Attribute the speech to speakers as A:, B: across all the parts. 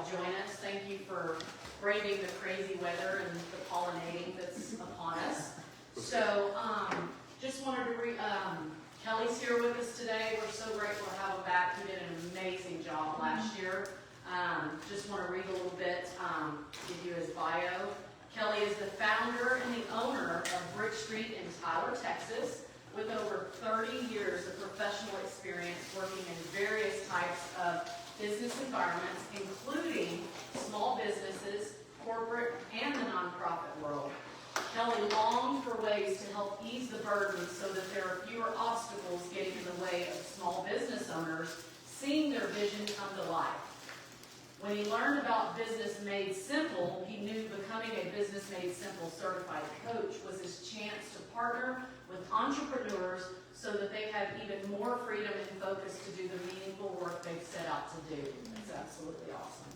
A: y'all join us. Thank you for braving the crazy weather and the pollinating that's upon us. So, just wanted to Kelly's here with us today. We're so grateful to have him back. He did an amazing job last year. Just want to read a little bit, give you his bio. Kelly is the founder and the owner of Brick Street in Tyler, Texas, with over 30 years of professional experience working in various types of business environments, including small businesses, corporate, and the nonprofit world. Kelly longed for ways to help ease the burden so that there are fewer obstacles getting in the way of small business owners seeing their vision come to life. When he learned about Business Made Simple, he knew becoming a Business Made Simple certified coach was his chance to partner with entrepreneurs so that they have even more freedom and focus to do the meaningful work they've set out to do. That's absolutely awesome.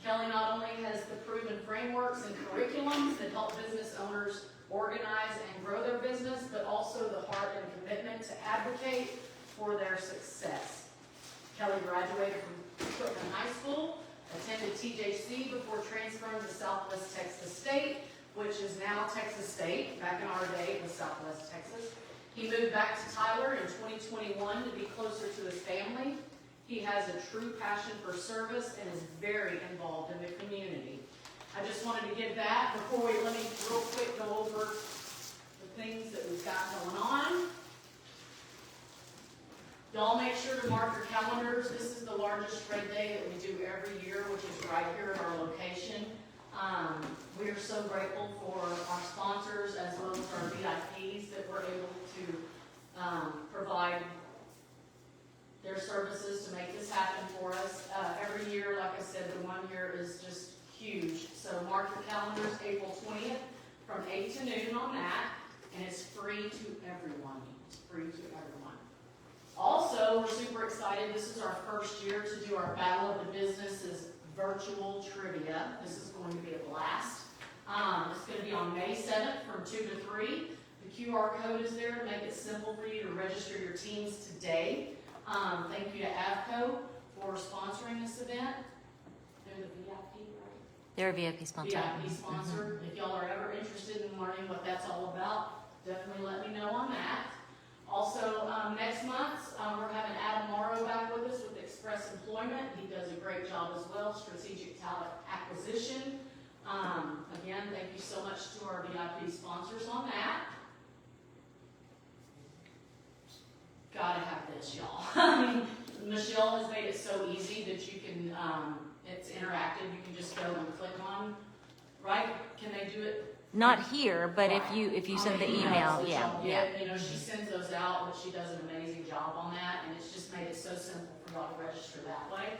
A: Kelly not only has the proven frameworks and curriculums that help business owners organize and grow their business, but also the heart and commitment to advocate for their success. Kelly graduated from Equipment High School, attended TJC before transferring to Southwest Texas State, which is now Texas State. Back in our day, it was Southwest Texas. He moved back to Tyler in 2021 to be closer to his family. He has a true passion for service and is very involved in the community. I just wanted to give that before let me real quick go over the things that we've got going on. Y'all make sure to mark your calendars. This is the largest spread day that we do every year, which is right here at our location. We are so grateful for our sponsors as well as our VIPs that we're able to provide their services to make this happen for us. Every year, like I said, the one year is just huge. So mark your calendars, April 20th from 8 to noon on that, and it's free to everyone. It's free to everyone. Also, we're super excited. This is our first year to do our Battle of the Businesses virtual trivia. This is going to be a blast. It's going to be on May 7th from 2 to 3. The QR code is there to make it simple for you to register your teams today. Thank you to AVCO for sponsoring this event. They're the VIP, right?
B: They're a VIP sponsor.
A: VIP sponsor. If y'all are ever interested in learning what that's all about, definitely let me know on that. Also, next month, we're having Adam Morrow back with us with Express Employment. He does a great job as well, strategic talent acquisition. Again, thank you so much to our VIP sponsors on that. Gotta have this, y'all. I mean, Michelle has made it so easy that you can, it's interactive. You can just go and click on, right? Can they do it?
B: Not here, but right. if you send the email, yeah.
A: You know, she sends those out, but she does an amazing job on that, and it's just made it so simple for y'all to register that way.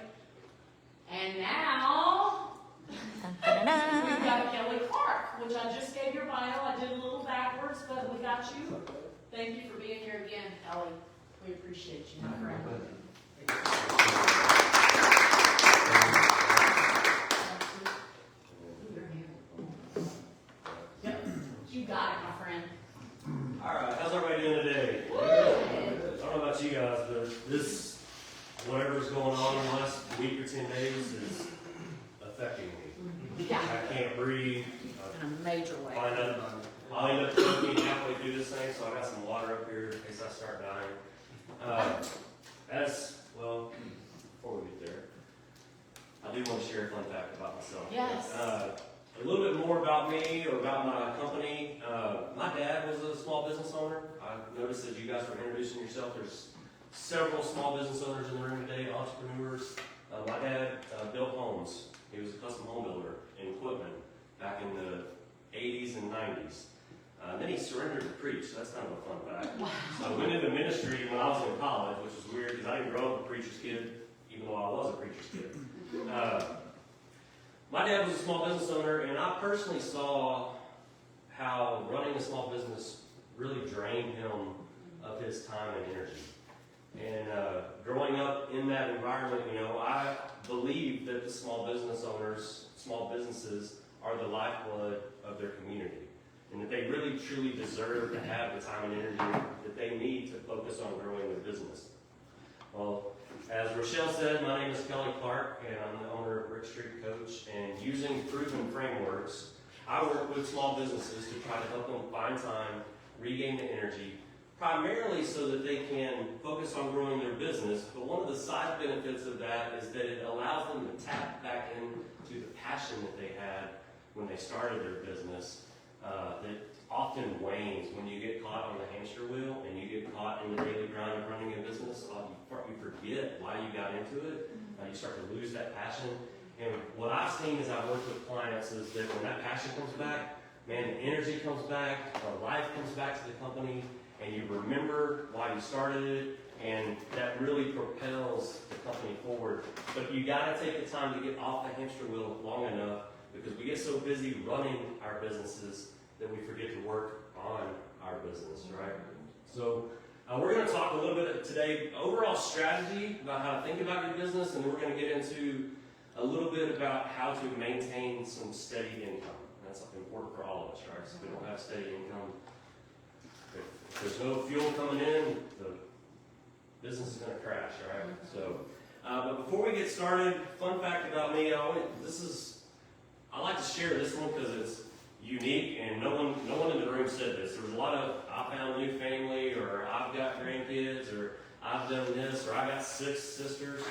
A: And now, we've got Kelly Clark, which I just gave your bio. I did a little backwards, but we got you. Thank you for being here again, Kelly. We appreciate you, my friend. Yep, you got it, my friend.
C: All right, how's everybody doing today? I don't know about you guys, but this, whatever's going on in the last week or 10 days is affecting me.
A: Yeah.
C: I can't breathe.
A: In a major way.
C: I'll end up choking halfway through this thing, so I got some water up here in case I start dying. Before we get there, I do want to share a fun fact about myself.
A: Yes.
C: A little bit more about me or about my company. My dad was a small business owner. I noticed as you guys were introducing yourself, there's several small business owners in the room today, entrepreneurs. My dad built homes. He was a custom home builder in equipment back in the 80s and 90s. Then he surrendered to preach. So that's kind of a fun fact.
A: Wow.
C: So I went into ministry when I was in college, which was weird because I didn't grow up a preacher's kid, even though I was a preacher's kid. My dad was a small business owner, and I personally saw how running a small business really drained him of his time and energy. And growing up in that environment, you know, I believe that the small business owners, small businesses, are the lifeblood of their community. And that they really truly deserve to have the time and energy that they need to focus on growing their business. Well, as Rochelle said, my name is Kelly Clark, and I'm the owner of Brick Street using proven frameworks, I work with small businesses to try to help them find time, regain the energy, primarily so that they can focus on growing their business. But one of the side benefits of that is that it allows them to tap back into the passion that they had when they started their business, that often wanes when you get caught on the hamster wheel and you get caught in the daily grind of running a business. You forget why you got into it. You start to lose that passion. And what I've seen as I've worked with clients is that when that passion comes back, man, the energy comes back, the life comes back to the company, and you remember why you started it, and that really propels the company forward. But you got to take the time to get off the hamster wheel long enough, because we get so busy running our businesses that we forget to work on our business, right? So we're going to talk a little bit today, overall strategy about how to think about your business, and then we're going to get into a little bit about how to maintain some steady income. That's important for all of us, right? So if we don't have steady income, if there's no fuel coming in, the business is going to crash, right? So, but before we get started, fun fact about me, I like to share this one because it's unique, and no one in the room said this. There was a lot of, I found a new family, or I've got grandkids, or I've done this, or I got 6 sisters.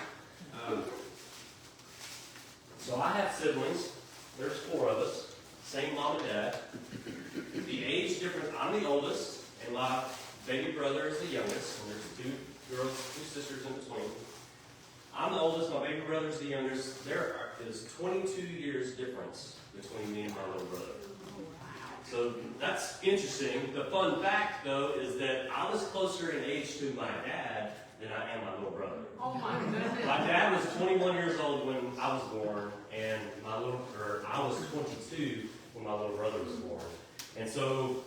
C: So I have siblings. There's 4 of us, same mom and dad. The age difference, I'm the oldest, and my baby brother is the youngest, and there's 2 girls, 2 sisters in between. I'm the oldest, my baby brother's the youngest. There is 22 years difference between me and my little brother. So that's interesting. The fun fact, though, is that I was closer in age to my dad than I am my little brother.
A: Oh my goodness.
C: My dad was 21 years old when I was born, and I was 22 when my little brother was born. And so,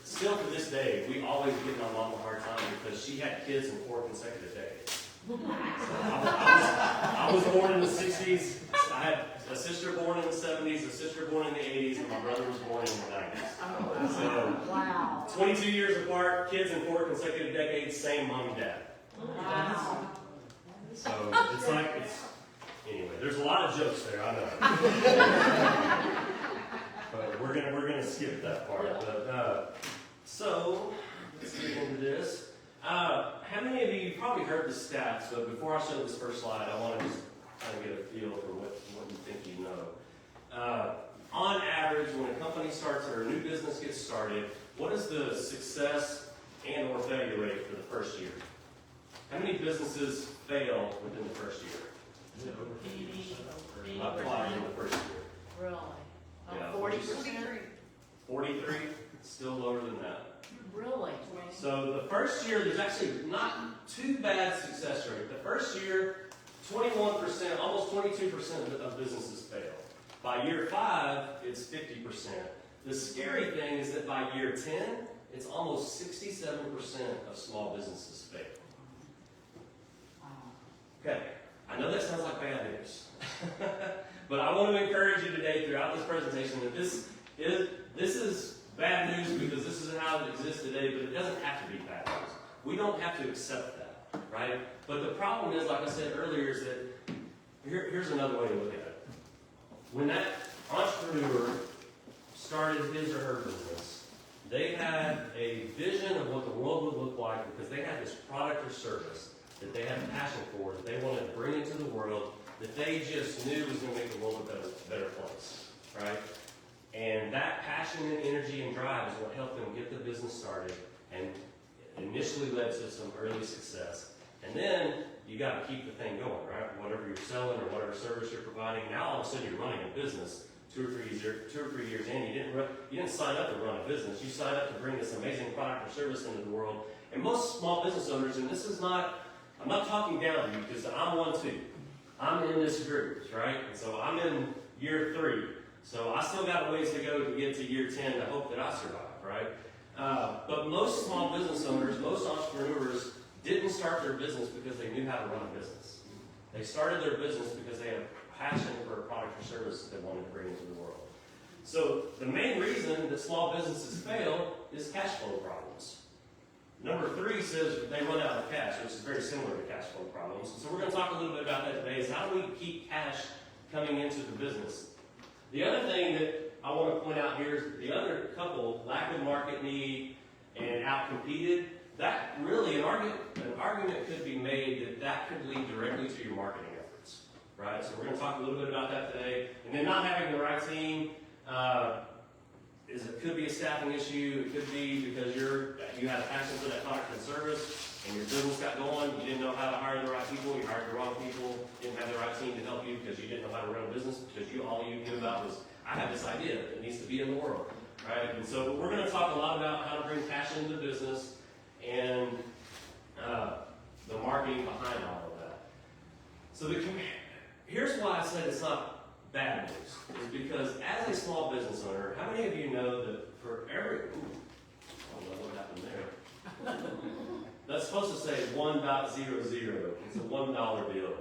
C: still to this day, we always give my mom a hard time because she had kids in 4 consecutive decades. So I was born in the 60s. I had a sister born in the 70s, a sister born in the 80s, and my brother was born in the 90s.
A: Oh,
C: So,
A: wow.
C: 22 years apart, kids in 4 consecutive decades, same mom and dad.
A: Wow.
C: So anyway, there's a lot of jokes there, I know. But we're gonna skip that part. But, so let's get into this. How many of you probably heard the stats, but before I show this first slide, I want to just kind of get a feel for what you think you know. On average, when a company starts or a new business gets started, what is the success and or failure rate for the first year? How many businesses fail within the first year? About 5 in the first year.
A: Really?
C: Yeah.
A: 40%?
C: 43? Still lower than that.
A: Really?
C: So the first year, there's actually not too bad success rate. The first year, 21%, almost 22% of businesses fail. By year 5, it's 50%. The scary thing is that by year 10, it's almost 67% of small businesses fail. Okay, I know that sounds like bad news. But I want to encourage you today throughout this presentation that this is bad news because this is how it exists today, but it doesn't have to be bad news. We don't have to accept that, right? But the problem is, like I said earlier, is that here's another way to look at it. When that entrepreneur started his or her business, they had a vision of what the world would look like because they had this product or service that they had a passion for, that they wanted to bring into the world, that they just knew was going to make the world a better place, right? And that passion and energy and drive is what helped them get the business started and initially led to some early success. And then you got to keep the thing going, right? Whatever you're selling or whatever service you're providing, now all of a sudden you're running a business. 2 or 3 years in, you didn't sign up to run a business. You signed up to bring this amazing product or service into the world. And most small business owners, and this is not, I'm not talking down to you because I'm one too. I'm in this group, right? And so I'm in year 3. So I still got a ways to go to get to year 10 to hope that I survive, right? But most small business owners, most entrepreneurs didn't start their business because they knew how to run a business. They started their business because they had a passion for a product or service that they wanted to bring into the world. So the main reason that small businesses fail is cash flow problems. Number 3 says they run out of cash, which is very similar to cash flow problems. So we're going to talk a little bit about that today, is how do we keep cash coming into the business? The other thing that I want to point out here is the other couple, lack of market need and outcompeted, that really, an argument could be made that could lead directly to your marketing efforts, right? So we're going to talk a little bit about that today. And then not having the right team, it could be a staffing issue. It could be because you had a passion for that product and service, and your business got going. You didn't know how to hire the right people. You hired the wrong people. Didn't have the right team to help you because you didn't know how to run a business. Because all you knew about was, I have this idea that needs to be in the world, right? And so we're going to talk a lot about how to bring passion into business and the marketing behind all of that. So here's why I said it's not bad news, is because as a small business owner, how many of you know that for every, I don't know what happened there. That's supposed to say 1.00. It's a $1 bill.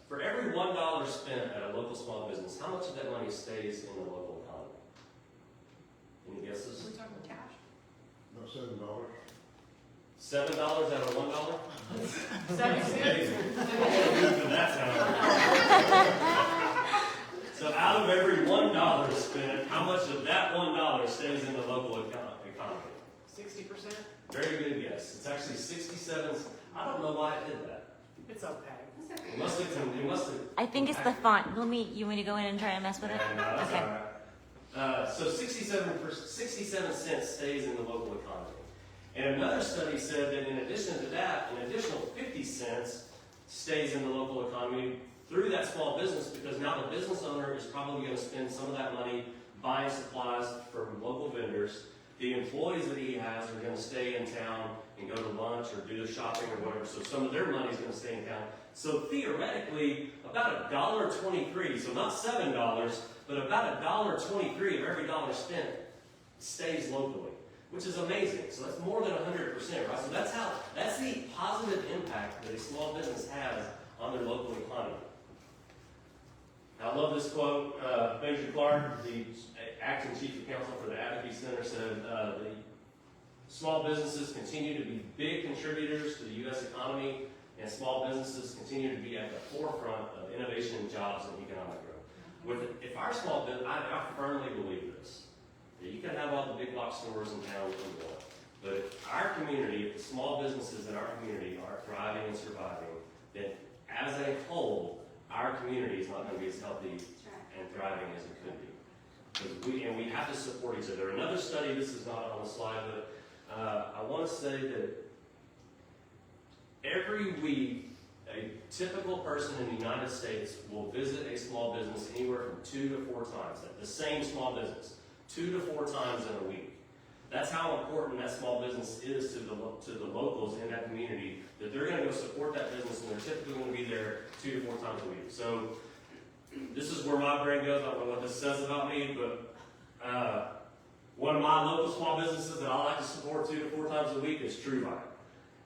C: For every $1 spent at a local small business, how much of that money stays in the local economy? Any guesses?
A: Are we talking cash?
D: About $7.
C: $7 out of $1?
A: 7 cents.
C: That's so out of every $1 spent, how much of that $1 stays in the local economy?
A: 60%?
C: Very good guess. It's actually 67. I don't know why it did that.
A: It's okay.
C: It must have.
B: I think it's the font. You want me to go in and try and mess with it?
C: No, that's
B: Okay.
C: all right. So 67 cents stays in the local economy. And another study said that in addition to that, an additional 50 cents stays in the local economy through that small business, because now the business owner is probably going to spend some of that money buying supplies from local vendors. The employees that he has are going to stay in town and go to lunch or do the shopping or whatever, so some of their money is going to stay in town. So theoretically, about $1.23, so not $7, but about $1.23 of every dollar spent stays locally, which is amazing. So that's more than 100%, right? So that's the positive impact that a small business has on their local economy. I love this quote. Major Clark, the acting chief of counsel for the Advocacy Center, said the small businesses continue to be big contributors to the U.S. economy, and small businesses continue to be at the forefront of innovation, jobs, and economic growth. If our small business, I firmly believe this, that you can have all the big box stores in town if you want, but if our community, if the small businesses in our community are thriving and surviving, then as a whole, our community is not going to be as healthy and thriving as it could be. And we have to support each other. Another study, this is not on the slide, but I want to say that every week, a typical person in the United States will visit a small business anywhere from 2 to 4 times, the same small business, 2 to 4 times in a week. That's how important that small business is to the locals in that community, that they're going to go support that business, and they're typically going to be there 2 to 4 times a week. So this is where my brain goes. I don't know what this says about me, but one of my local small businesses that I like to support 2 to 4 times a week is True-Vine.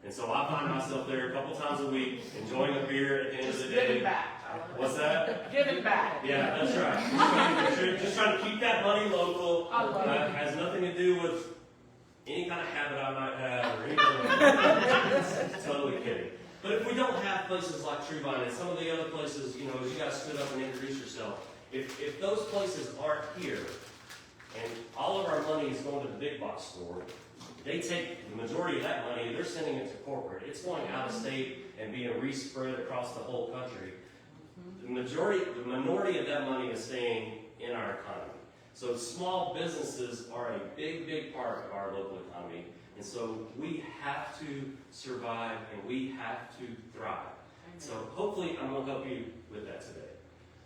C: And so I find myself there a couple times a week, enjoying a beer at the end of the day.
A: Giving back.
C: What's that?
A: Giving back.
C: Yeah, that's right. Just trying to keep that money local.
A: I love it.
C: Has nothing to do with any kind of habit I might have or anything like that. Totally kidding. But if we don't have places like True-Vine and some of the other places, as you guys stood up and introduced yourself, if those places aren't here and all of our money is going to the big box store, they take the majority of that money, they're sending it to corporate. It's going out of state and being respread across the whole country. The minority of that money is staying in our economy. So small businesses are a big, big part of our local economy. And so we have to survive and we have to thrive. So hopefully I'm going to help you with that today.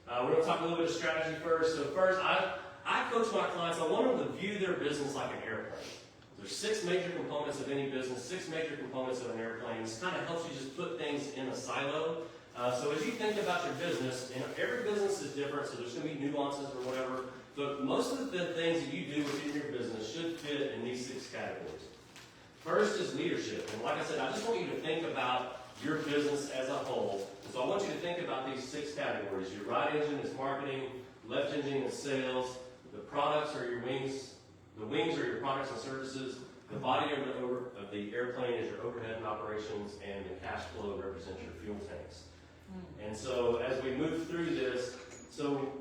C: We're going to talk a little bit of strategy first. So first, I coach my clients. I want them to view their business like an airplane. There's 6 major components of any business, 6 major components of an airplane. This kind of helps you just put things in a silo. So as you think about your business, and every business is different, so there's going to be nuances or whatever, but most of the things that you do within your business should fit in these 6 categories. First is leadership. And like I said, I just want you to think about your business as a whole. And so I want you to think about these 6 categories. Your right engine is marketing, left engine is sales, the products are your wings, the wings are your products and services, the body of the airplane is your overhead and operations, and the cash flow represents your fuel tanks. And so as we move through this, so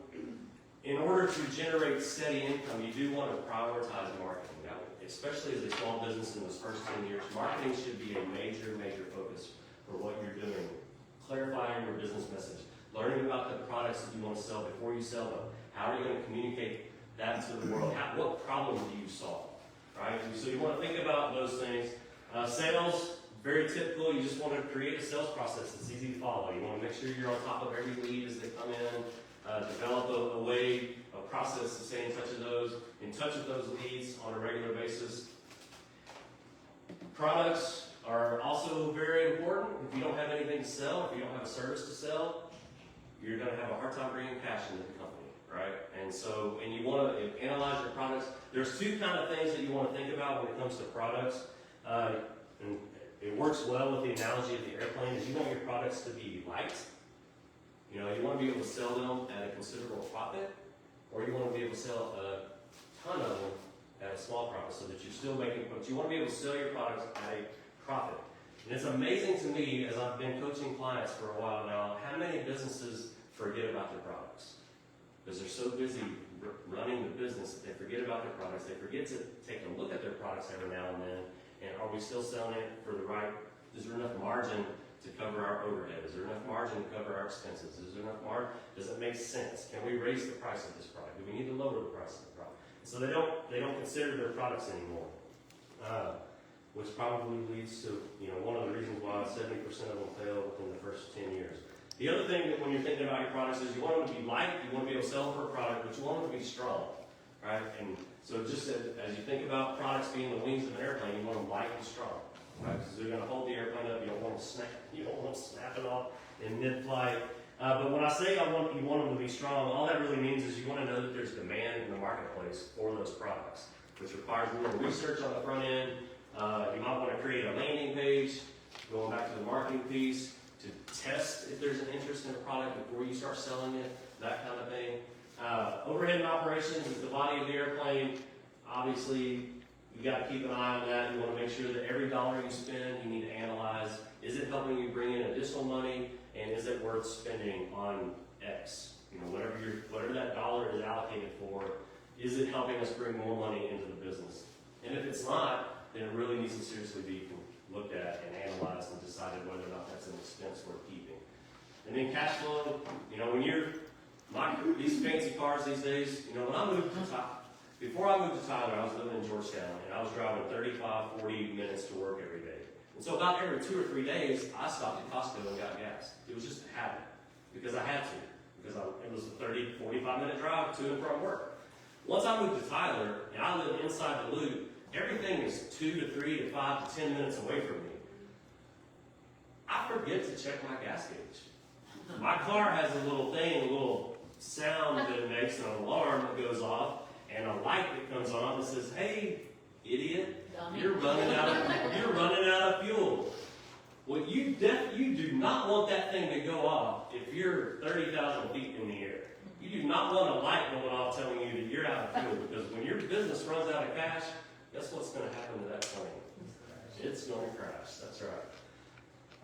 C: in to generate steady income, you do want to prioritize marketing. Now, especially as a small business in those first 10 years, marketing should be a major, major focus for what you're doing. Clarifying your business message, learning about the products that you want to sell before you sell them. How are you going to communicate that to the world? What problem do you solve? Right? So you want to think about those things. Sales, very typical. You just want to create a sales process that's easy to follow. You want to make sure you're on top of every lead as they come in. Develop a way, a process to stay in touch with those leads on a regular basis. Products are also very important. If you don't have anything to sell, if you don't have a service to sell, you're going to have a hard time bringing cash into the company, right? And you want to analyze your products. There's two kind of things that you want to think about when it comes to products. And it works well with the analogy of the airplane. Is you want your products to be light. You know, you want to be able to sell them at a considerable profit, or you want to be able to sell a ton of them at a small profit so that you're still making, but you want to be able to sell your products at a profit. And it's amazing to me, as I've been coaching clients for a while now, how many businesses forget about their products. Because they're so busy running the business that they forget about their products. They forget to take a look at their products every now and then. And are we still selling it for the right, is there enough margin to cover our overhead? Is there enough margin to cover our expenses? Is there enough margin? Does it make sense? Can we raise the price of this product? Do we need to lower the price of the product? So they don't consider their products anymore, which probably leads to, one of the reasons why 70% of them fail within the first 10 years. The other thing that when you're thinking about your products is you want them to be light, you want to be able to sell for a product, but you want them to be strong, right? And so just as you think about products being the wings of an airplane, you want them light and strong. Right, because they're going to hold the airplane up. You don't want them snapping off in mid-flight. But when I say you want them to be strong, all that really means is you want to know that there's demand in the marketplace for those products, which requires a little research on the front end. You might want to create a landing page, going back to the marketing piece, to test if there's an interest in a product before you start selling it, that kind of thing. Overhead and operations is the body of the airplane. Obviously, you got to keep an eye on that. You want to make sure that every dollar you spend, you need to analyze, is it helping you bring in additional money, and is it worth spending on X? Whatever that dollar is allocated for, is it helping us bring more money into the business? And if it's not, then it really needs to seriously be looked at and analyzed and decided whether or not that's an expense worth keeping. And then cash flow, these fancy cars these days, when I moved to before I moved to Tyler, I was living in Georgetown, and I was driving 35, 40 minutes to work every day. And so about every 2 or 3 days, I stopped at Costco and got gas. It was just a habit, because I had to, because it was a 30, 45-minute drive to and from work. Once I moved to Tyler, and I live inside the loop, everything is 2 to 3 to 5 to 10 minutes away from me. I forget to check my gas gauge. My car has a little sound that it makes, an alarm that goes off, and a light that comes on that says, "Hey, idiot, you're running out of fuel." Well, you do not want that thing to go off if you're 30,000 feet in the air. You do not want a light going off telling you that you're out of fuel, because when your business runs out of cash, guess what's going to happen to that plane? It's going to crash. That's right.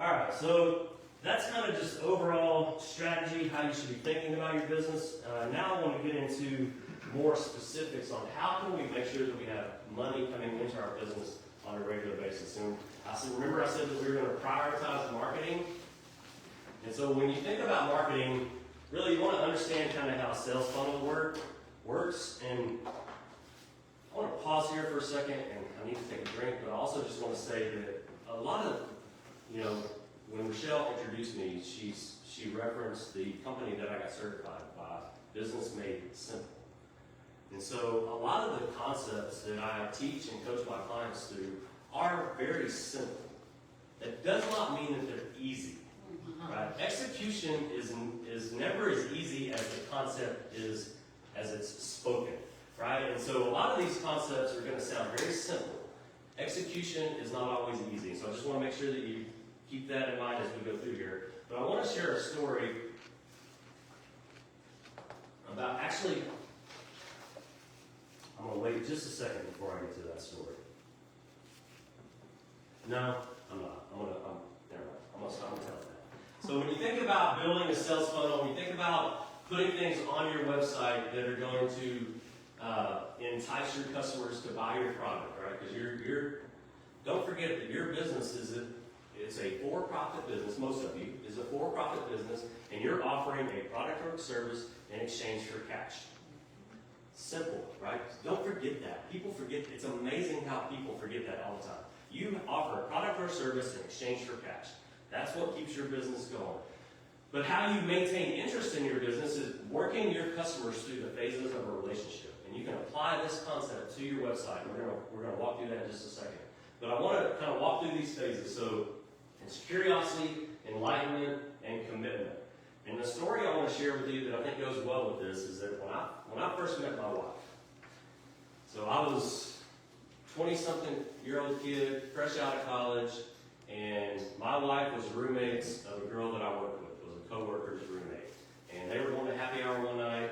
C: All right, so that's kind of just overall strategy, how you should be thinking about your business. Now I want to get into more specifics on how can we make sure that we have money coming into our business on a regular basis. And remember I said that we were going to prioritize marketing. And so when you think about marketing, really you want to understand kind of how a sales funnel works. And I want to pause here for a second, and I need to take a drink, but I also just want to say that a lot of, when Michelle introduced me, she referenced the company that I got certified by, Business Made Simple. And so a lot of the concepts that I teach and coach my clients through are very simple. That does not mean that they're easy. Right? Execution is never as easy as the concept is as it's spoken. Right? And so a lot of these concepts are going to sound very simple. Execution is not always easy. So I just want to make sure that you keep that in mind as we go through here. But I want to share a story about I'm going to wait just a second before I get to that story. No, I'm not. Never mind. I'm going to stop and tell that. So when you think about building a sales funnel, when you think about putting things on your website that are going to entice your customers to buy your product, right? Because don't forget that your business it's a for-profit business. Most of you is a for-profit business, and you're offering a product or service in exchange for cash. Simple, right? Don't forget that. People forget. It's amazing how people forget that all the time. You offer a product or service in exchange for cash. That's what keeps your business going. But how you maintain interest in your business is working your customers through the phases of a relationship. And you can apply this concept to your website. We're gonna walk through that in just a second. But I want to kind of walk through these phases. So it's curiosity, enlightenment, and commitment. And the story I want to share with you that I think goes well with this is that when I first met my wife, so I was 20-something-year-old kid, fresh out of college, and my wife was roommates of a girl that I worked with. It was a coworker's roommate. And they were going to happy hour one night.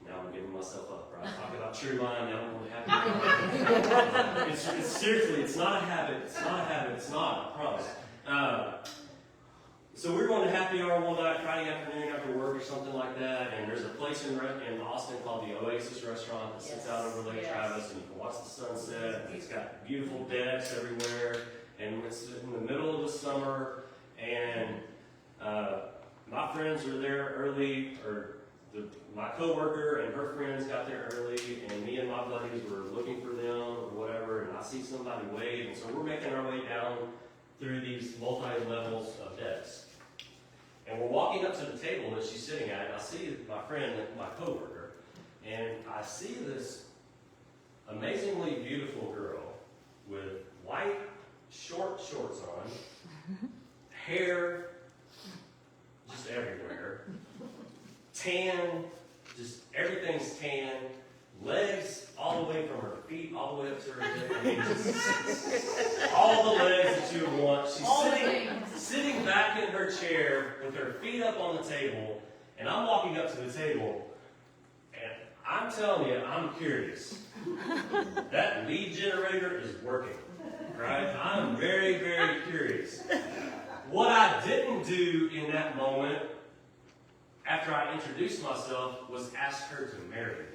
C: Now I'm giving myself up, right? Talking about true line, now I'm going to happy hour. It's seriously, it's not a habit. It's not a habit. It's not, I promise. So we were going to happy hour one night, Friday afternoon after work or something like that, and there's a place in Austin called the Oasis Restaurant that sits out over Lake Travis, and you can watch the sunset, and it's got beautiful decks everywhere, and it's in the middle of the summer, and my friends were there early, my coworker and her friends got there early, and me and my buddies were looking for them or whatever, and I see somebody wave, and so we're making our way down through these multi-levels of decks. And we're walking up to the table that she's sitting at, and I see my friend, my coworker, and I see this amazingly beautiful girl with white short shorts on, hair just everywhere, tan, just everything's tan, legs all the way from her feet all the way up to her hip. I mean, just all the legs that you would want. She's sitting back in her chair with her feet up on the table, and I'm walking up to the table, and I'm telling you, I'm curious. That lead generator is working, right? I'm very, very curious. What I didn't do in that moment, after I introduced myself, was ask her to marry me.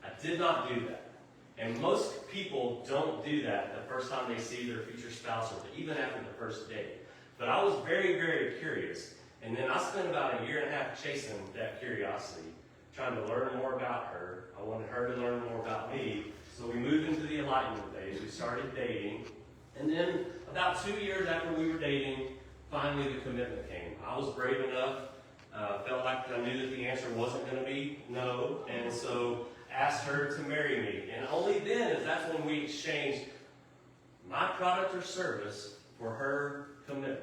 C: I did not do that. And most people don't do that the first time they see their future spouse, or even after the first date. But I was very, very curious. And then I spent about a year and a half chasing that curiosity, trying to learn more about her. I wanted her to learn more about me. So we moved into the enlightenment phase. We started dating. And then about 2 years after we were dating, finally the commitment came. I was brave enough, felt like I knew that the answer wasn't going to be no. And so asked her to marry me. And only then is that's when we exchanged my product or service for her commitment,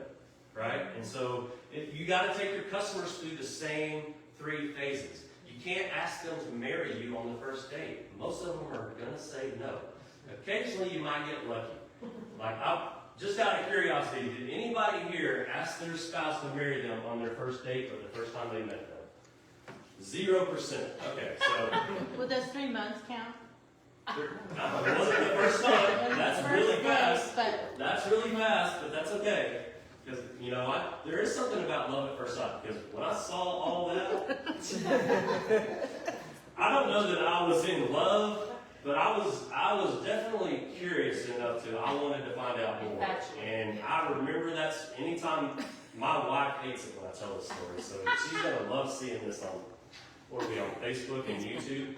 C: right? And so you got to take your customers through the same 3 phases. You can't ask them to marry you on the first date. Most of them are going to say no. Occasionally you might get lucky. Like, just out of curiosity, did anybody here ask their spouse to marry them on their first date or the first time they met them? 0%. Okay, so
E: Would those 3 months count?
C: it wasn't the first time. That's really fast.
E: But
C: That's really fast, but that's okay. Because, you know what? There is something about love at first sight. Because when I saw all that, I don't know that I was in love, but I was definitely curious enough to, I wanted to find out more. And I remember that's anytime, my wife hates it when I tell this story, so she's going to love seeing this on, what are we on, Facebook and YouTube?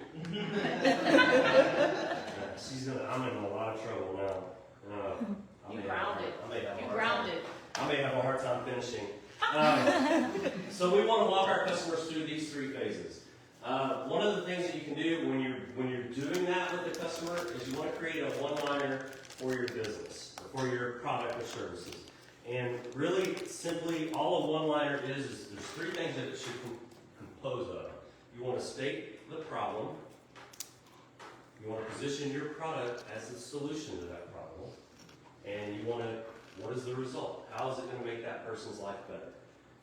C: I'm in a lot of trouble now.
A: You grounded.
C: I may have a hard time finishing. So we want to walk our customers through these 3 phases. One of the things that you can do when you're doing that with the customer is you want to create a one-liner for your business, or for your product or services. And really, simply, all a one-liner is there's 3 things that it should compose of. You want to state the problem. You want to position your product as the solution to that problem. And you want to, what is the result? How is it going to make that person's life better?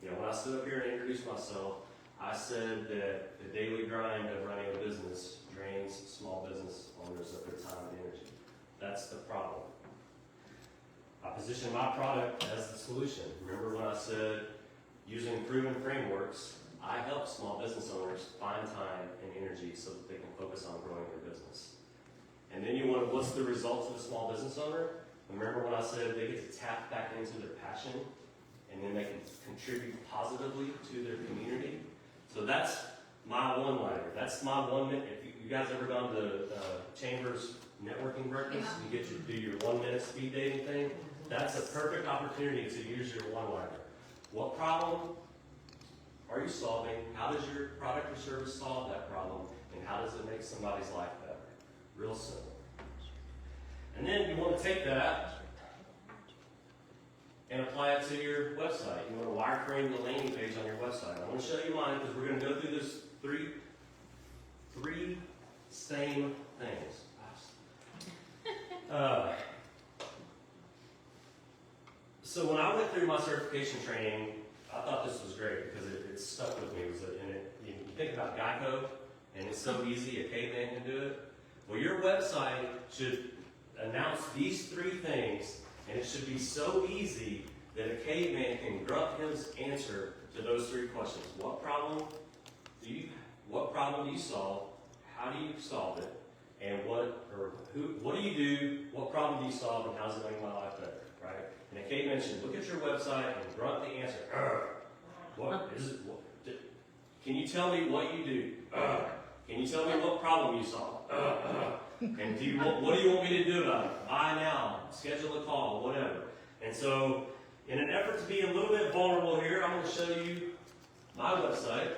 C: You know, when I stood up here and introduced myself, I said that the daily grind of running a business drains small business owners of their time and energy. That's the problem. I position my product as the solution. Remember when I said Using proven frameworks, I help small business owners find time and energy so that they can focus on growing their business. And then you want, what's the results of a small business owner? Remember when I said they get to tap back into their passion, and then they can contribute positively to their community? So that's my one-liner. That's my 1 minute. If you guys ever gone to Chambers networking breakfast, you get to do your 1 minute speed dating thing. That's a perfect opportunity to use your one-liner. What problem are you solving? How does your product or service solve that problem? And how does it make somebody's life better? Real simple. And then you want to take that and apply it to your website. You want to wireframe the landing page on your website. I'm going to show you mine because we're going to go through this three same things. So when I went through my certification training, I thought this was great because it stuck with me. You think about Geico, and it's so easy, a caveman can do it. Well, your website should announce these 3 things, and it should be so easy that a caveman can grunt his answer to those 3 questions. What problem do you solve? How do you solve it? And what do you do? What problem do you solve, and how does it make my life better? Right? And a caveman should look at your website and grunt the answer. What is it? Can you tell me what you do? Can you tell me what problem you solve? And what do you want me to do about it? Buy now, schedule a call, whatever. And so, in an effort to be a little bit vulnerable here, I'm going to show you my website.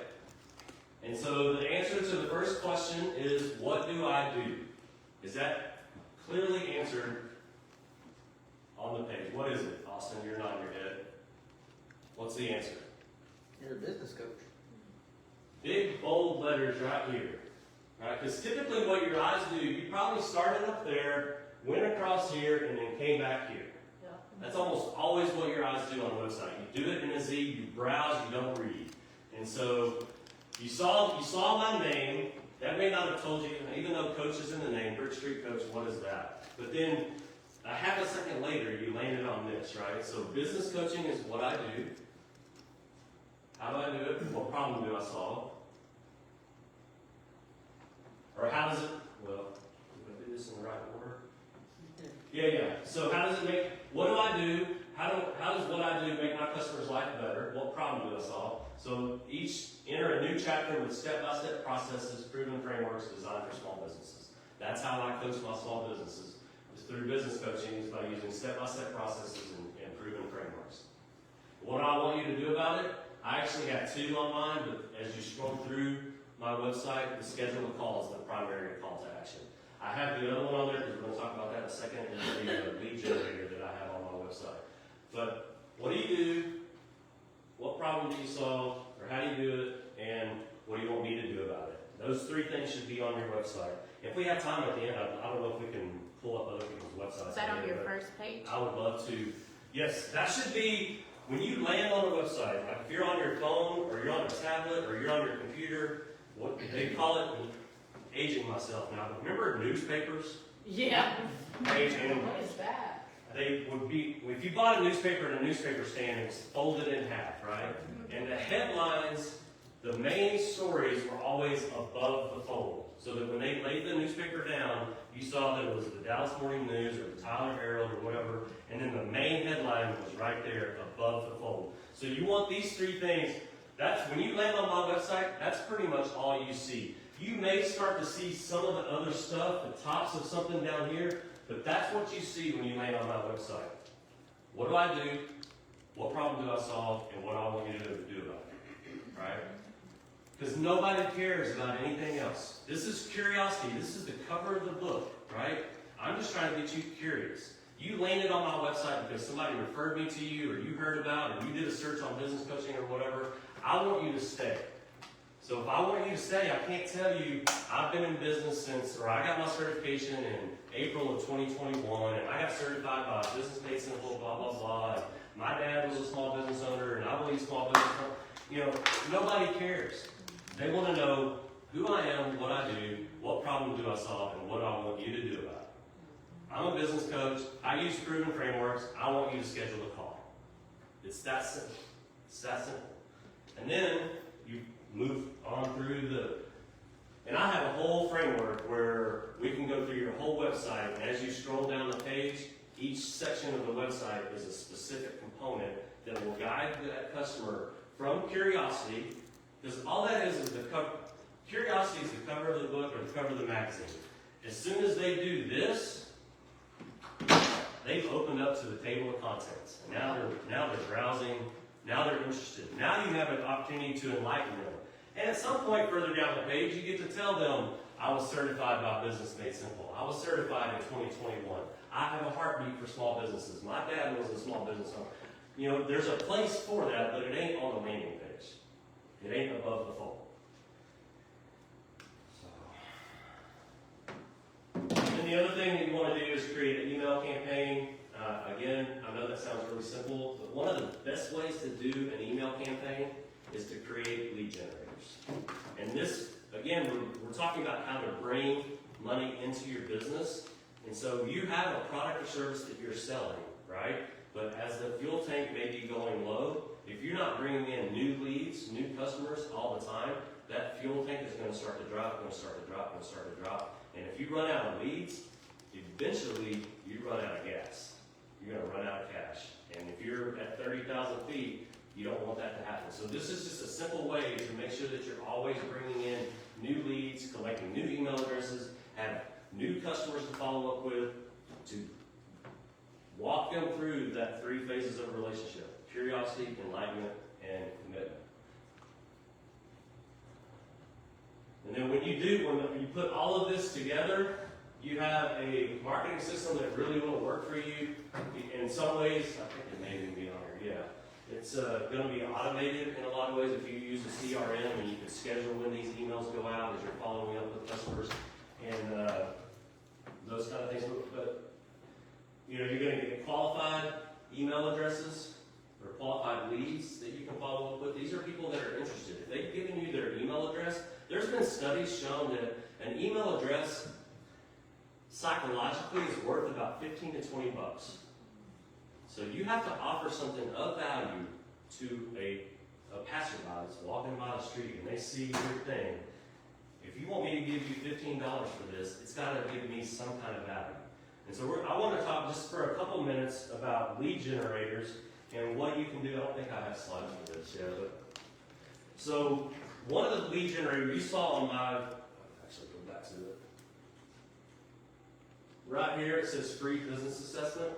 C: And so the answer to the first question is, what do I do? Is that clearly answered on the page? What is it? Austin, you're nodding your head. What's the answer?
F: You're a business coach.
C: Big, bold letters right here. Right? Because typically what your eyes do, you probably started up there, went across here, and then came back here.
A: Yeah.
C: That's almost always what your eyes do on a website. You do it in a Z, you browse, you don't read. And so you saw my name. That may not have told you, even though coach is in the name, Brick Street Coach, what is that? But then a half a second later, you landed on this, right? So business coaching is what I do. How do I do it? What problem do I solve? Or how does it, well, did I do this in the right order? Yeah. So how does it make, what do I do? How does what I do make my customer's life better? What problem do I solve? So enter a new chapter with step-by-step processes, proven frameworks designed for small businesses. That's how I coach my small businesses. It's through business coaching, is by using step-by-step processes and proven frameworks. What I want you to do about it, I actually have 2 on mine, but as you scroll through my website, the schedule of calls is the primary call to action. I have the other one on there because we're going to talk about that in a second, and the lead generator that I have on my website. But what do you do? What problem do you solve? Or how do you do it? And what do you want me to do about it? Those 3 things should be on your website. If we have time at the end, I don't know if we can pull up other people's websites.
E: Is that on your first page?
C: I would love to. Yes, that should be, when you land on a website, like if you're on your phone, or you're on a tablet, or you're on your computer, what they call it, aging myself now, but remember newspapers?
E: Yeah.
C: And
A: What is that?
C: they would be, if you bought a newspaper in a newspaper stand, it's folded in half, right? And the headlines, the main stories were always above the fold. So that when they laid the newspaper down, you saw that it was the Dallas Morning News or the Tyler Herald or whatever, and then the main headline was right there above the fold. So you want these 3 things. That's when you land on my website, that's pretty much all you see. You may start to see some of the other stuff, the tops of something down here, but that's what you see when you land on my website. What do I do? What problem do I solve? And what do I want you to do about it? Right? Because nobody cares about anything else. This is curiosity. This is the cover of the book, right? I'm just trying to get you curious. You landed on my website because somebody referred me to you, or you heard about, or you did a search on business coaching or whatever. I want you to stay. So if I want you to stay, I can't tell you I've been in business since, or I got my certification in April of 2021, and I got certified by Business Made Simple, blah, blah, blah. And my dad was a small business owner, and I believe small business owners. You know, nobody cares. They want to know who I am, what I do, what problem do I solve, and what I want you to do about it. I'm a business coach. I use proven frameworks. I want you to schedule a call. It's that simple. It's that simple. And then you move on through and I have a whole framework where we can go through your whole website, and as you scroll down the page, each section of the website is a specific component that will guide that customer from curiosity, because all that is the cover. Curiosity is the cover of the book or the cover of the magazine. As soon as they do this, they've opened up to the table of contents. And now they're browsing, now they're interested. Now you have an opportunity to enlighten them. And at some point further down the page, you get to tell them, I was certified by Business Made Simple. I was certified in 2021. I have a heartbeat for small businesses. My dad was a small business owner. You know, there's a place for that, but it ain't on the landing page. It ain't above the fold. And the other thing that you want to do is create an email campaign. Again, I know that sounds really simple, but one of the best ways to do an email campaign is to create lead generators. And this, again, we're talking about how to bring money into your business. And so you have a product or service that you're selling, right? But as the fuel tank may be going low, if you're not bringing in new leads, new customers all the time, that fuel tank is going to start to drop, going to start to drop, going to start to drop. And if you run out of leads, eventually you run out of gas. You're going to run out of cash. And if you're at 30,000 feet, you don't want that to happen. So this is just a simple way to make sure that you're always bringing in new leads, collecting new email addresses, have new customers to follow up with, to walk them through that 3 phases of a relationship: curiosity, enlightenment, and commitment. And then when you put all of this together, you have a marketing system that really will work for you. In some ways, I think it may even be on here, yeah. It's going to be automated in a lot of ways if you use a CRM, and you can schedule when these emails go out as you're following up with customers and those kind of things. But you know, you're going to get qualified email addresses or qualified leads that you can follow up with. These are people that are interested. If they've given you their email address, there's been studies shown that an email address psychologically is worth about 15 to 20 bucks. So you have to offer something of value to a passerby that's walking by the street and they see your thing. If you want me to give you $15 for this, it's got to give me some kind of value. And so I want to talk just for a couple minutes about lead generators and what you can do. I don't think I have slides for this yet, but so one of the lead generators you saw on my, actually go back to it. Right here it says free business assessment.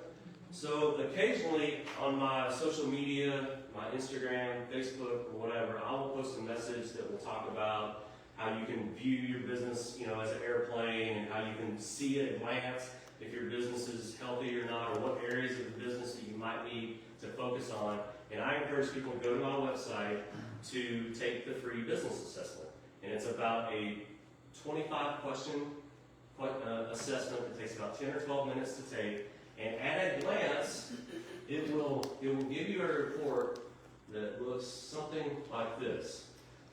C: So occasionally on my social media, my Instagram, Facebook, or whatever, I will post a message that will talk about how you can view your business, you know, as an airplane, and how you can see at a glance if your business is healthy or not, or what areas of the business that you might need to focus on. And I encourage people to go to my website to take the free business assessment. And it's about a 25-question assessment that takes about 10 or 12 minutes to take. And at a glance, it will give you a report that looks something like this.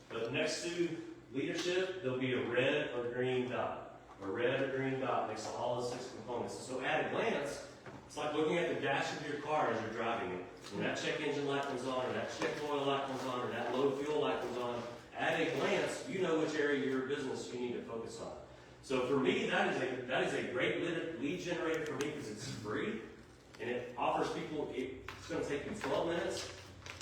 C: But next to leadership, there'll be a red or green dot. A red or green dot next to all the 6 components. So at a glance, it's like looking at the dash of your car as you're driving it. When that check engine light comes on, or that check oil light comes on, or that low fuel light comes on, at a glance, you know which area of your business you need to focus on. So for me, that is a great lead generator for me because it's free, and it offers people, it's going to take you 12 minutes.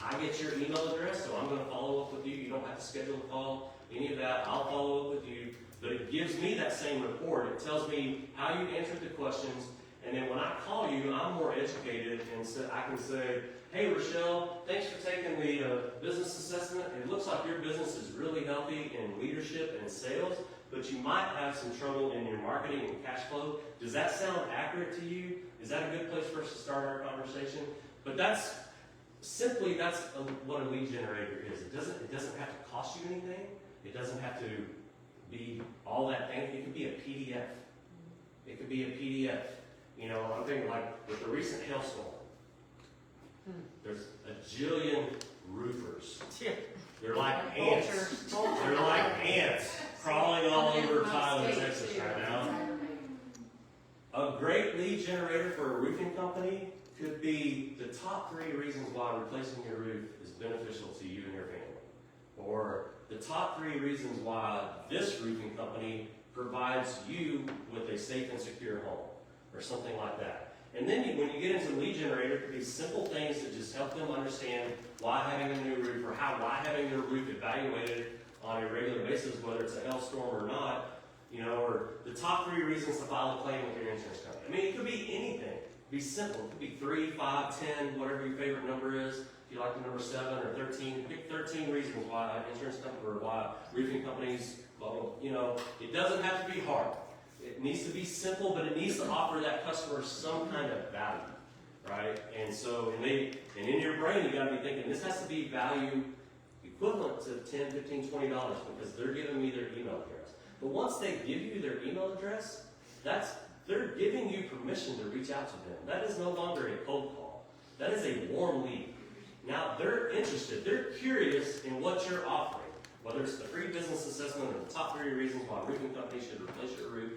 C: I get your email address, so I'm going to follow up with you. You don't have to schedule a call, any of that. I'll follow up with you. But it gives me that same report. It tells me how you answered the questions, and then when I call you, I'm more educated, and so I can say, hey, Rochelle, thanks for taking the business assessment. It looks like your business is really healthy in leadership and sales, but you might have some trouble in your marketing and cash flow. Does that sound accurate to you? Is that a good place for us to start our conversation? But that's what a lead generator is. It doesn't have to cost you anything. It doesn't have to be all that thing. It could be a PDF. It could be a PDF. You know, I'm thinking like with the recent hailstorm, there's a jillion roofers. They're like ants. They're like ants crawling all over Tyler, Texas right now. A great lead generator for a roofing company could be the top 3 reasons why replacing your roof is beneficial to you and your family. or the top 3 reasons why this roofing company provides you with a safe and secure home, or something like that. And then when you get into lead generator, it could be simple things that just help them understand why having a new roof, or why having their roof evaluated on a regular basis, whether it's a hailstorm or not, or the top 3 reasons to file a claim with your insurance company. I mean, it could be anything. It could be simple. It could be 3, 5, 10, whatever your favorite number is. If you like the number 7 or 13, pick 13 reasons why insurance company or why roofing companies, it doesn't have to be hard. It needs to be simple, but it needs to offer that customer some kind of value, right? And so, and in your brain, you got to be thinking, this has to be value equivalent to $10, $15, $20 because they're giving me their email address. But once they give you their email address, they're giving you permission to reach out to them. That is no longer a cold call. That is a warm lead. Now they're interested. They're curious in what you're offering, whether it's the free business assessment or the top 3 reasons why roofing companies should replace your roof.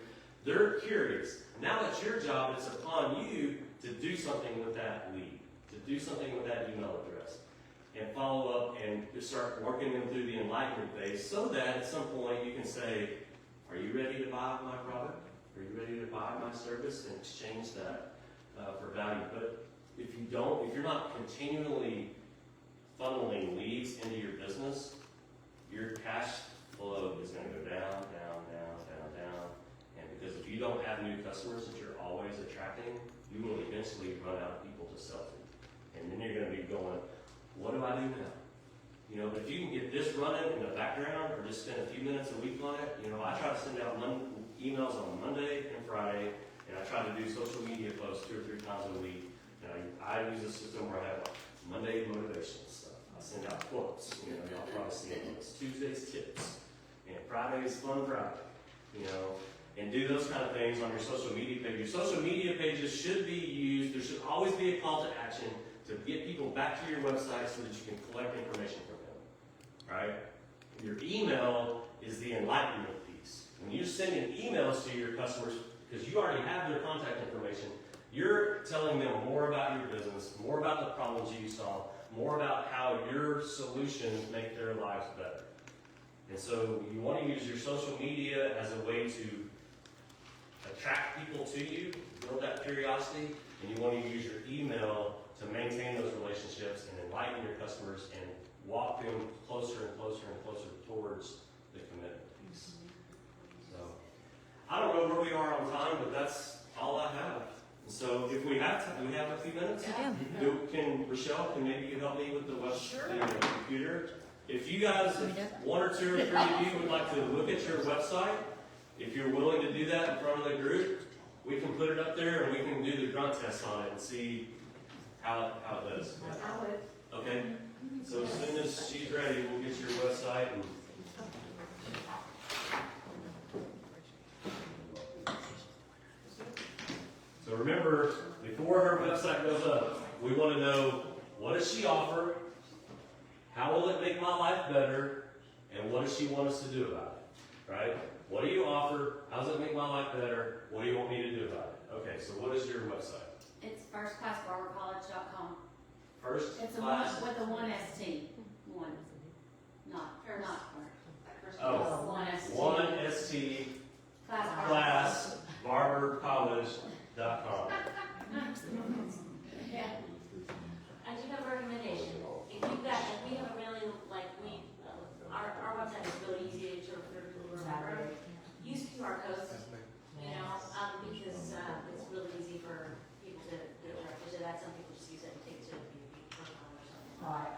C: They're curious. Now it's your job. It's upon you to do something with that lead, to do something with that email address, and follow up and start working them through the enlightenment phase, so that at some point you can say, "Are you ready to buy my product? Are you ready to buy my service?" and exchange that for value. But if you're not continually funneling leads into your business, your cash flow is going to go down, down, down, down, down. And because if you don't have new customers that you're always attracting, you will eventually run out of people to sell to. And then you're going to be going, what do I do now? But if you can get this running in the background, or just spend a few minutes a week on it, I try to send out emails on Monday and Friday, and I try to do social media posts 2 or 3 times a week. And I use a system where I have Monday motivation stuff. I send out quotes. Y'all probably see it. It's Tuesday's tips, and Friday's fun Friday. And do those kind of things on your social media page. Your social media pages should be used. There should always be a call to action to get people back to your website so that you can collect information from them, right? Your email is the enlightenment piece. When you're sending emails to your customers, because you already have their contact information, you're telling them more about your business, more about the problems you solve, more about how your solutions make their lives better. And so you want to use your social media as a way to attract people to you, build that curiosity, and you want to use your email to maintain those relationships and enlighten your customers and walk them closer and closer and closer towards the commitment piece. So, I don't know where we are on time, but that's all I have. So if we have time, do we have a few minutes?
B: Yeah.
C: Rochelle, maybe you help me with the the computer? If you guys, if 1 or 2 or 3 of you would like to look at your website, if you're willing to do that in front of the group, we can put it up there and we can do the grunt test on it and see how it does. Okay? So as soon as she's ready, we'll get your website. So remember, before her website goes up, we want to know, what does she offer? How will it make my life better? And what does she want us to do about it? Right? What do you offer? How does it make my life better? What do you want me to do about it? Okay, so what is your website?
E: It's firstclassbarbercollege.com.
C: First
E: It's a
C: class.
E: one with a 1 ST. One. Not.
C: Oh,
E: 1 ST.
C: 1 ST class barbercollege.com.
E: Yeah.
B: I do have a recommendation. If we have a really, our website is really easy to remember. Use QR codes, because it's really easy for people to get directed to that. Some people just use it and take it to a BBB profile or something.
G: Right.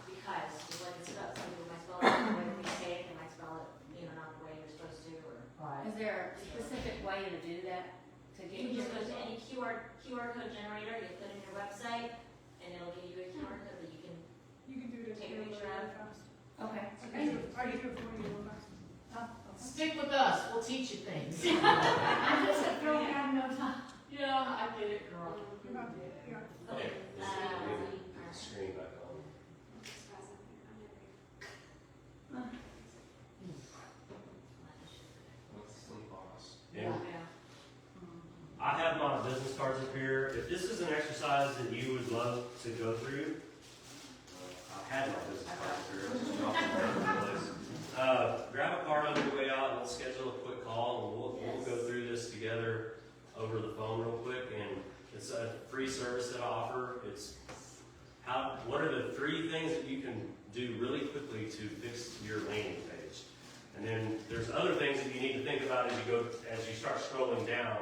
B: Because, it's about, some people might spell it the way we say it, they might spell it, not the way you're supposed to, or.
G: Right.
E: Is there a specific way to do that? To
B: You
E: get
B: can just go to any QR code generator, you put in your website, and it'll give you a QR code that you can
H: do it
B: take a picture of.
E: Okay.
A: Stick with us, we'll teach you things.
E: I just don't have no time.
A: Yeah, I get it, girl.
C: Okay, screen back on. And I have my business cards up here. If this is an exercise that you would love to go through, I had do really quickly to fix your landing page. And then there's other things that you need to think about as you start scrolling down.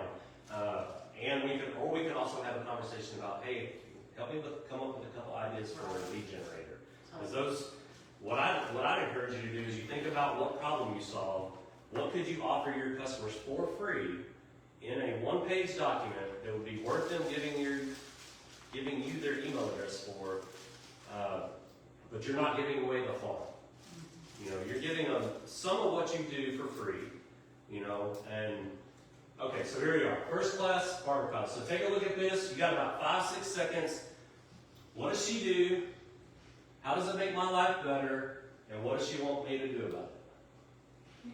C: And we could also have a conversation about, hey, help me come up with a couple ideas for a lead generator. Because what I'd encourage you to do is you think about what problem you solve, what could you offer your customers for free in a one-page document that would be worth them giving you their email address for, but you're not giving away the farm. You know, you're giving them some of what you do for free, you know, and okay, so here we are. First class barber college. So take a look at this. You got about 5-6 seconds. What does she do? How does it make my life better? And what does she want me to do about it?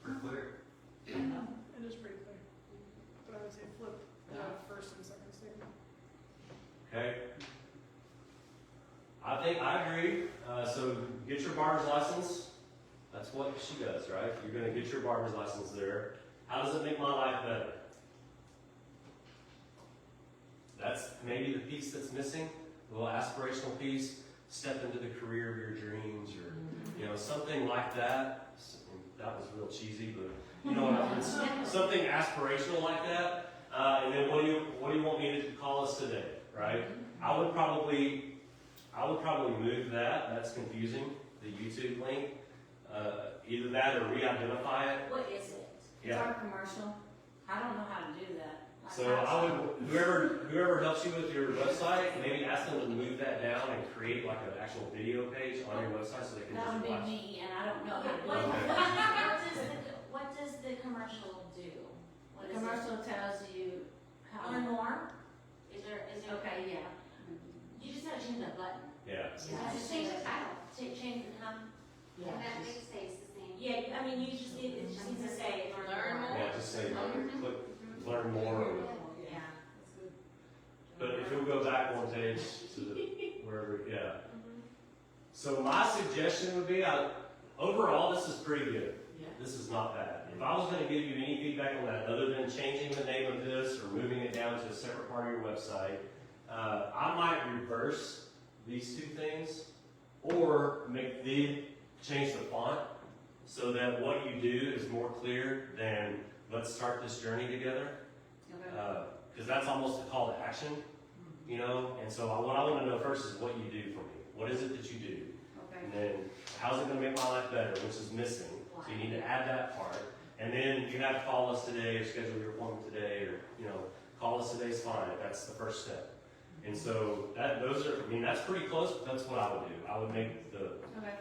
G: Pretty clear.
H: It is pretty clear. But I would say flip the first and second statement.
C: Okay. I agree. So get your barber's license. That's what she does, right? You're going to get your barber's license there. How does it make my life better? That's maybe the piece that's missing, a little aspirational piece. Step into the career of your dreams, or you know, something like that. That was real cheesy, but you know what I mean? Something aspirational like that. And then what do you want me to call us today, right? I would probably move that. That's confusing. The YouTube link. Either that or re-identify it.
B: What is it?
E: It's
C: Yeah.
E: our commercial. I don't know how to do that.
C: So I would, whoever helps you with your website, maybe ask them to move that down and create like an actual video page on your website so they can
E: That would
C: just
E: be
C: watch.
E: me, and I don't know how
B: Okay,
E: to do
C: Okay.
E: that.
B: what does the commercial do? What
E: The
B: is it?
E: commercial tells you how.
B: Learn more? Is there?
E: Okay, yeah.
B: You just gotta change that button.
C: Yeah.
B: Just change the title. Change the
E: Yeah.
I: And that may stays the same.
B: Yeah, I mean, it just needs to say learn more.
C: Yeah, just say click, learn more.
B: Yeah.
C: But if you'll go back one page to wherever, yeah. So my suggestion would be, overall, this is pretty good. This is not bad. If I was going to give you any feedback on that, other than changing the name of this or moving it down to a separate part of your website, I might reverse these two things, or change the font so that what you do is more clear than let's start this journey together.
E: Okay.
C: Because that's almost a call to action, you know? And so what I want to know first is what you do for me. What is it that you do?
E: Okay.
C: And then how's it going to make my life better, which is missing. So you need to add that part. And then you have to call us today or schedule your appointment today, or, you know, call us today is fine if that's the first step. And so that's pretty close, but that's what I would do. I would make
E: Okay.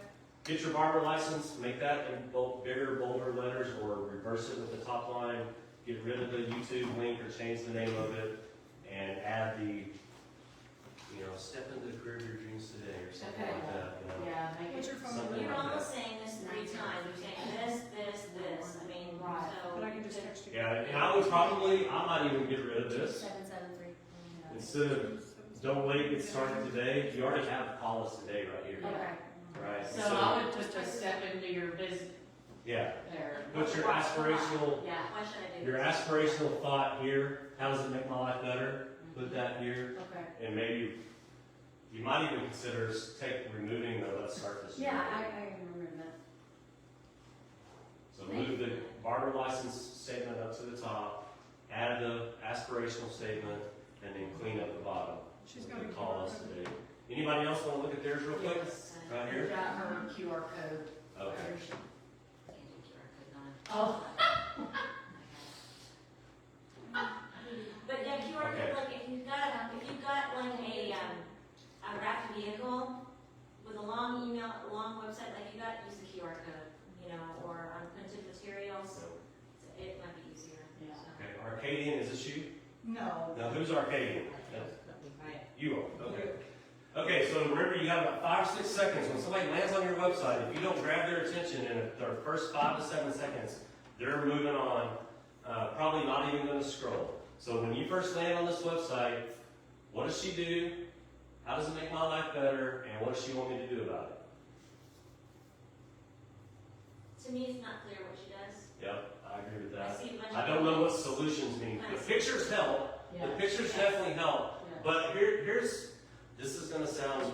C: get your barber license, make that in bigger, bolder letters, or reverse it with the top line, get rid of the YouTube link or change the name of it, and add the, you know, step into the career of your dreams today, or something
E: Okay.
C: like that, you know.
E: Yeah, make
H: What's
E: it.
H: your phone
C: Something
B: You're
H: number?
C: like
B: almost saying this 3 times. You're saying this. I mean,
E: Right.
H: But I
B: so.
H: can just text you.
C: Yeah, and I might even get rid of this.
E: 773.
C: Instead of, don't wait, get started today, you already have call us today right here,
E: Okay.
C: right?
A: So I would put the step into your business
C: Yeah,
A: there.
C: put your aspirational,
B: Yeah, why should I do
C: your
B: this?
C: aspirational thought here, how does it make my life better? Put that here,
E: Okay.
C: and maybe, you might even consider removing the let's start this.
E: Yeah,
C: journey.
E: I remember that.
C: So move the barber license statement up to the top, add the aspirational statement, and then clean up the bottom.
H: She's got a
C: Call us
H: QR code.
C: today. Anybody else want to look at theirs real quick?
A: Yes.
C: Right
A: We
C: here?
A: got her QR code.
C: Okay.
B: Can't do QR code on it.
A: Oh.
B: But yeah, QR
C: Okay.
B: code, like if you've got like a wrapped vehicle with a long email, a long website, like you got, use the QR code, you know, or on printed materials,
C: So,
B: it might be easier.
A: Yeah.
C: okay, Arcadian, is this you?
H: No.
C: Now, who's Arcadian?
B: Right.
C: You are, okay. Okay, so remember, you have about 5 or 6 seconds. When somebody lands on your website, if you don't grab their attention in their first 5 to 7 seconds, they're moving on, probably not even going to scroll. So when you first land on this website, what does she do? How does it make my life better? And what does she want me to do about
B: To me, it's not clear what she does.
C: it? Yep, I agree with
B: I
C: that.
B: see a bunch
C: I
B: of.
C: don't know what solutions mean. The pictures help.
A: Yeah.
C: The pictures definitely help.
A: Yeah.
C: But here's this is gonna sound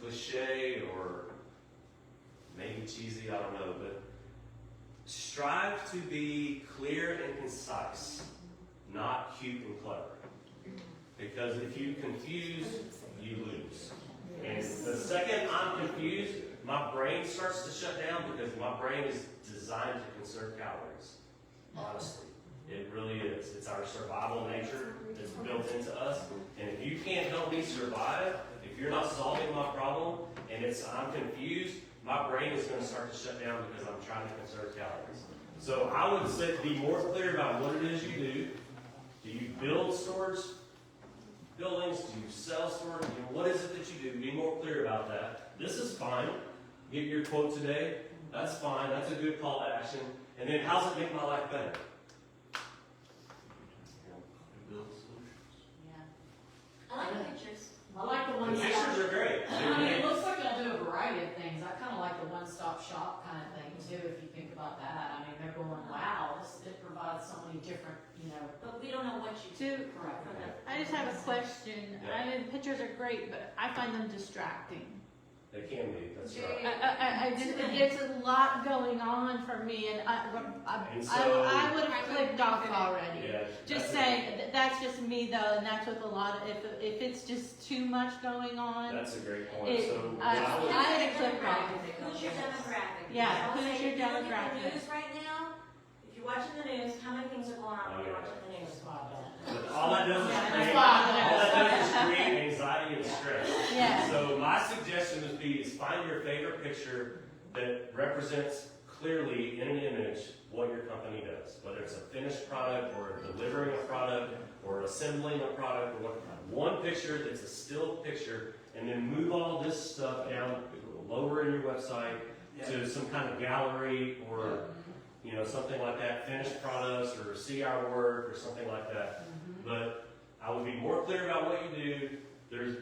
C: cliche or maybe cheesy, I don't know, but strive to be clear and concise, not cute and clever. Because if you confuse, you lose. And the second I'm confused, my brain starts to shut down because my brain is designed to conserve calories. Honestly, it really is. It's our survival nature that's built into us. And if you can't help me survive, if you're not solving my problem, and I'm confused, my brain is going to start to shut down because I'm trying to conserve calories. So I would say be more clear about what it is you do. Do you build storage buildings? Do you sell storage? What is it that you do? Be more clear about that. This is fine. Get your quote today. That's fine. That's a good call to action. And then how's it make my life better? Build solutions.
B: Yeah. I like the pictures.
A: I like the
C: The
A: one
C: pictures
A: stop.
C: are great.
A: I mean, it looks like they'll do a variety of things. I kind of like the one-stop shop kind of thing too, if you think about that. I mean, they're going, wow, it provides so many different,
B: But we don't know what you
G: To-
A: correct.
G: I just have a question.
C: Yeah.
G: I mean, pictures are great, but I find them distracting.
C: They can be. That's right.
G: I just, it's a lot going on for me, and
C: And so-
G: I would have clicked off already.
C: Yeah.
G: Just saying, that's just me though, and that's with a lot of, if it's just too much going on.
C: That's a great point.
G: It-
C: So what
G: I-
C: I would-
G: I had to click off.
B: Who's your demographic?
G: Yeah,
B: I would
G: who's
B: say
G: your
B: if you look at
G: demographic?
B: the news right now, if you're watching the news, how many things are going on when you're
C: Okay.
B: watching the news?
C: But all that does is
G: Yeah,
C: create,
G: that's
C: all
G: fine.
C: that does is create anxiety and stress.
G: Yeah.
C: So my suggestion would be is find your favorite picture that represents clearly in an image what your company does, whether it's a finished product or delivering a product or assembling a product or what. One picture that's a still picture, and then move all this stuff down lower in your website to some kind of gallery or something like that, finished products or see our work or something like that. But I would be more clear about what you do.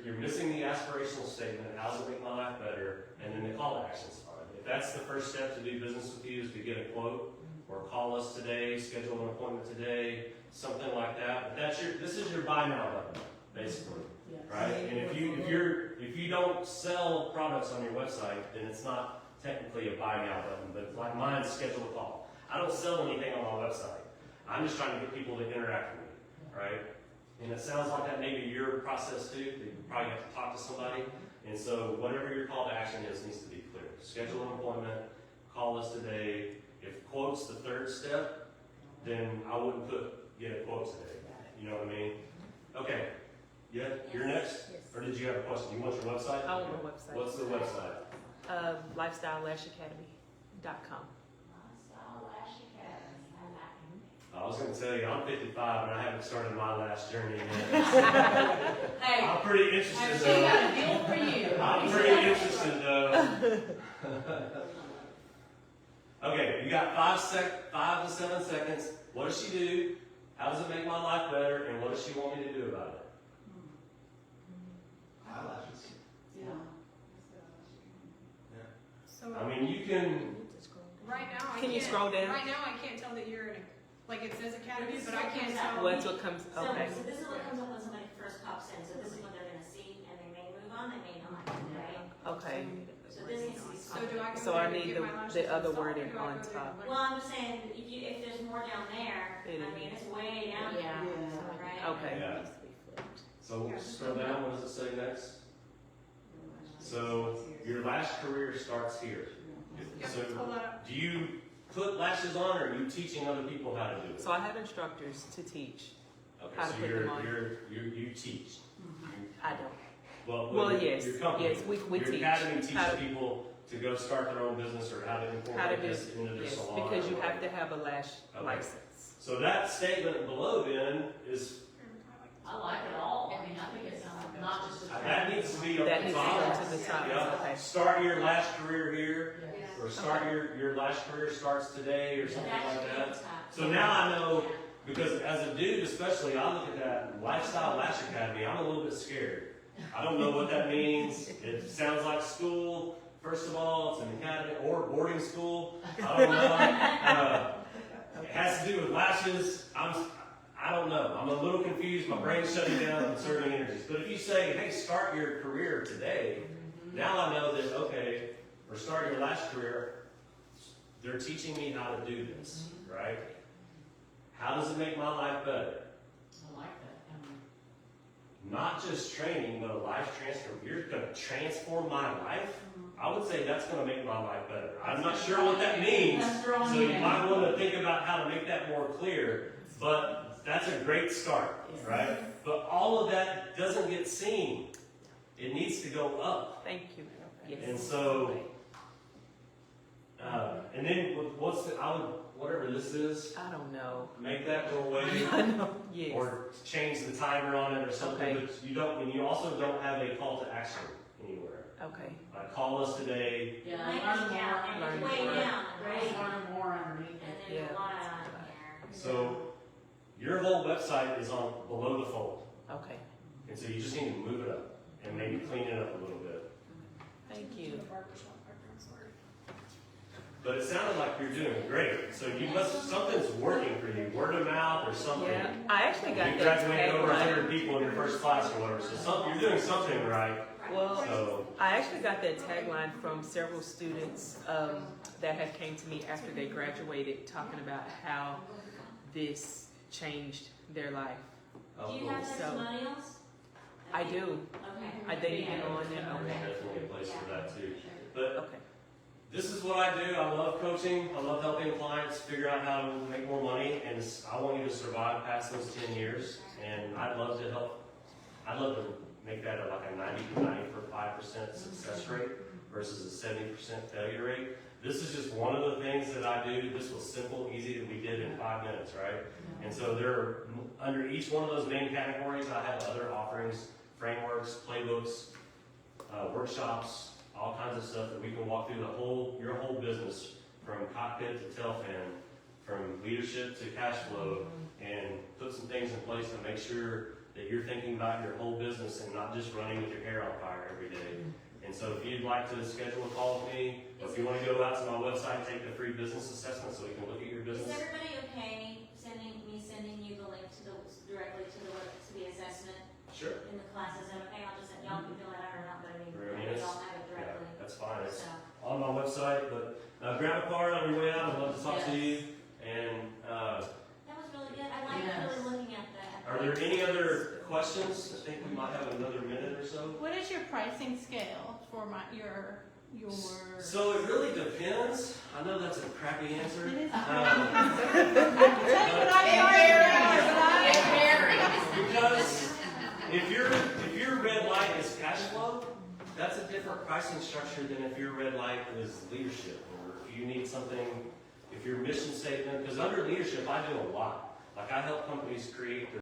C: You're missing the aspirational statement, how does it make my life better? And then the call to action's fine. If that's the first step to do business with you is to get a quote or call us today, schedule an appointment today, something like that. But this is your buy now button, basically. Right? And if you don't sell products on your website, then it's not technically a buy now button, but like mine, schedule a call. I don't sell anything on my website. I'm just trying to get people to interact with me, right? And it sounds like that may be your process too. You probably have to talk to somebody. And so whatever your call to action is needs to be clear. Schedule an appointment, call us today. If quote's the third step, then I wouldn't get a quote today. You know what I mean? Okay. Yeah, you're next? Or did you have a question? You want your website?
I: I want a website.
C: What's the website?
I: LifestyleLashAcademy.com.
C: I was going to tell you, I'm 55 and I haven't started my last journey yet.
A: Hey,
C: I'm pretty interested
A: I've still
C: though.
A: got a deal for you.
C: I'm pretty interested though. Okay, you got 5 to 7 seconds. What does she do? How does it make my life better? And what does she want me to do about it?
D: Eyelashes.
H: So,
C: I mean, you can.
H: right now, I
I: Can you
H: can't-
I: scroll down?
H: Right now, I can't tell that you're in it says academy, but I can't tell.
I: What's what comes? Okay.
B: So this is what comes up when somebody first pops in, so this is what they're gonna see, and they may move on, they may not, right?
I: Okay.
B: So this needs to be.
H: So do I go
I: So
H: there
I: I
H: to
I: need
H: get my lashes
I: the other
H: installed, or
I: wording
H: do I
I: on
H: go there
I: top.
H: to look?
B: Well, I'm just saying, if there's more down there, I mean, it's way down there, right?
I: Okay.
C: Yeah. So scroll down. What does it say next? So your last career starts here.
H: Yep,
C: So
H: pull that up.
C: do you put lashes on, or are you teaching other people how to do it?
I: So I have instructors to teach.
C: Okay,
I: how to
C: so
I: put them on.
C: you teach.
I: I don't.
C: Well,
I: yes,
C: your company,
I: yes, we
C: your
I: teach.
C: academy teaches
I: How to-
C: people to go start their own business or how to
I: How to
C: incorporate
I: do
C: this into their
I: yes,
C: salon.
I: because
C: or
I: you have
C: whatever.
I: to have a lash
C: Okay.
I: license.
C: So that statement below then is,
A: I like it all. I mean, I think it sounds not just a
C: that needs to be up
I: That
C: the
I: needs to
C: top.
I: go to the top.
C: Yeah.
I: Okay.
C: Start your last career here,
A: Yes.
C: or start your last career starts today, or
B: So
C: something
B: that
C: like
B: should be
C: that.
B: on top.
C: So now I know, because as a dude especially, I look at that Lifestyle Lash Academy, I'm a little bit scared. I don't know what that means. It sounds like school. First of all, it's an academy or boarding school. I don't know. It has to do with lashes. I don't know. I'm a little confused. My brain's shutting down on conserving energies. But if you say, hey, start your career today, now I know that, okay, or start your last career, they're teaching me how to do this, right? How does it make my life better?
A: I like that.
C: Not just training, but a life transfer. You're going to transform my life? I would say that's going to make my life better. I'm not sure what that means, so you might want to think about how to make that more clear, but that's a great start, right? But all of that doesn't get seen. It needs to go up.
I: Thank you. Yes.
C: And so, and then whatever this is,
I: I don't know.
C: make that go away.
I: I know. Yes.
C: Or change the timer on it or something,
I: Okay.
C: but you don't, and you also don't have a call to action anywhere.
I: Okay.
C: Like, call us today.
A: Yeah,
B: Link
A: learn
B: is
A: more.
B: down, and it's
I: Learn
B: way
I: more.
B: down, right?
A: Learn more underneath
B: And
A: it.
B: there's a
I: Yeah.
B: lot on there.
C: So, your whole website is on below the fold.
I: Okay.
C: And so you just need to move it up and maybe clean it up a little bit.
I: Thank you.
H: Barbershop background, sorry.
C: But it sounded like you're doing great. So something's working for you, word of mouth or something.
I: Yeah. I actually got
C: You
I: that
C: graduated over 100
I: tagline.
C: people in your first class or whatever. So you're doing something right.
I: Well,
C: So,
I: I actually got that tagline from several students that have came to me after they graduated, talking about how this changed their life.
B: Do you have
I: So-
B: testimonials?
I: I do.
B: Okay.
I: I they even on there. Okay.
C: definitely a place for that too. But
I: Okay.
C: this is what I do. I love coaching. I love helping clients figure out how to make more money. And I want you to survive past those 10 years. And I'd love to help. I'd love to make that like a 90 to 95% success rate versus a 70% failure rate. This is just one of the things that I do. This was simple, easy that we did in 5 minutes, right? And so under each one of those main categories, I have other offerings, frameworks, playbooks, workshops, all kinds of stuff that we can walk through your whole business, from cockpit to tail fin, from leadership to cash flow, and put some things in place to make sure that you're thinking about your whole business and not just running with your hair on fire every day. And so if you'd like to schedule a call with me, or if you want to go out to my website, take the free business assessment so we can look at your
B: Is
C: business.
B: everybody okay sending you the link directly to the assessment
C: Sure.
B: in the classes? Okay, I'll just, y'all can fill it out or not, but I mean,
C: I mean,
B: we
C: it's-
B: all have it
C: Yeah,
B: directly.
C: that's fine. It's
B: So,
C: on my website, but grab a card on your way out. I'd love to talk to
A: Yes.
C: you. And
B: that was really good. I like
A: Yes.
B: really looking at that.
C: are there any other questions? I think we might have another minute or so.
G: What is your pricing scale for your?
C: So it really depends. I know that's a crappy answer.
G: It is.
C: Um,
G: I can tell you what I charge,
C: because if your red light is cash flow, that's a different pricing structure than if your red light is leadership, or if you need something, if your mission statement. Because under leadership, I do a lot. Like I help companies create their